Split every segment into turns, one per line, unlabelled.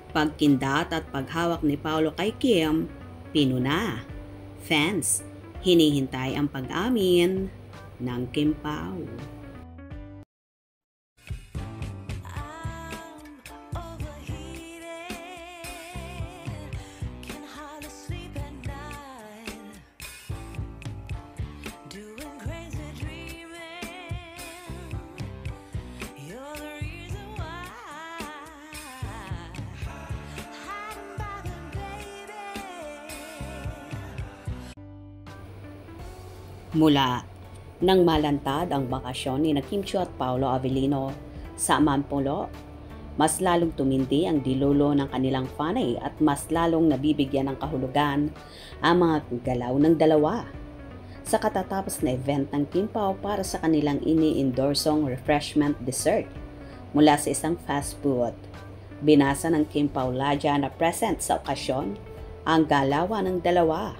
Pagkindat at paghawak ni Paolo kay Kim, pinuna. Fans, hinihintay ang pag-amin ng Kim Pao. Mula nang malantad ang bakasyon ni Kim Chiu at Paolo Avellino sa Manpulo, mas lalong tumindi ang dilulo ng kanilang fanay at mas lalong nabibigyan ng kahulugan ang mga galaw ng dalawa. Sa katatapos na event ng Kim Pao para sa kanilang ini-endorsong refreshment dessert mula sa isang fast food, binasa ng Kim Pao Ladja na present sa okasyon ang galawan ng dalawa.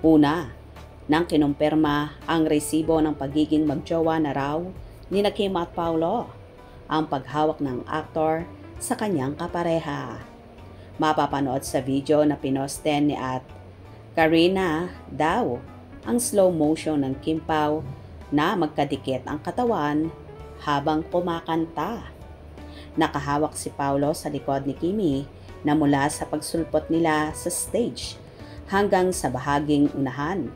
Una, nang kinumpirma ang resibo ng pagiging magjowa na raw ni Kim at Paolo, ang paghawak ng aktor sa kanyang kapareha. Mapapanood sa video na pinoste ni at Karina daw ang slow motion ng Kim Pao na magkadikit ang katawan habang kumakanta. Nakahawak si Paolo sa likod ni Kimi na mula sa pagsulpot nila sa stage hanggang sa bahaging unahan.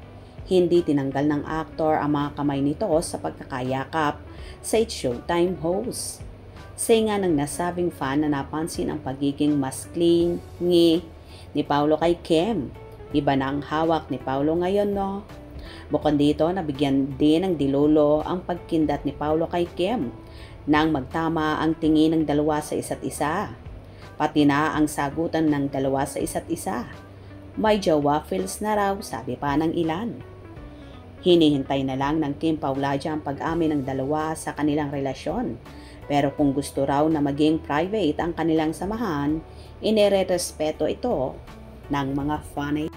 Hindi tinanggal ng aktor ang mga kamay nito sa pagkakayakap sa It's Showtime host. Singa ng nasabing fan na napansin ang pagiging mas clingy ni Paolo kay Kim. Iba na ang hawak ni Paolo ngayon, no? Bukod dito, nabigyan din ng dilulo ang pagkindat ni Paolo kay Kim nang magtama ang tingin ng dalawa sa isa't isa. Pati na ang sagutan ng dalawa sa isa't isa. May jowa feels na raw, sabi pa ng ilan. Hinihintay na lang ng Kim Pao Ladja ang pag-amin ng dalawa sa kanilang relasyon. Pero kung gusto raw na maging private ang kanilang samahan, inirerespeto ito ng mga fanay.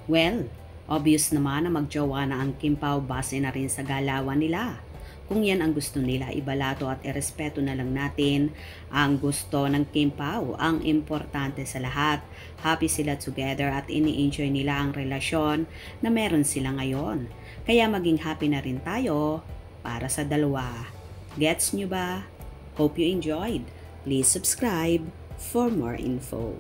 Well, obvious naman na magjowa na ang Kim Pao base na rin sa galawan nila. Kung yan ang gusto nila, ibalato at irespeto na lang natin ang gusto ng Kim Pao. Ang importante sa lahat, happy sila together at ini-enjoy nila ang relasyon na meron sila ngayon. Kaya maging happy na rin tayo para sa dalawa. Gets nyo ba? Hope you enjoyed. Please subscribe for more info.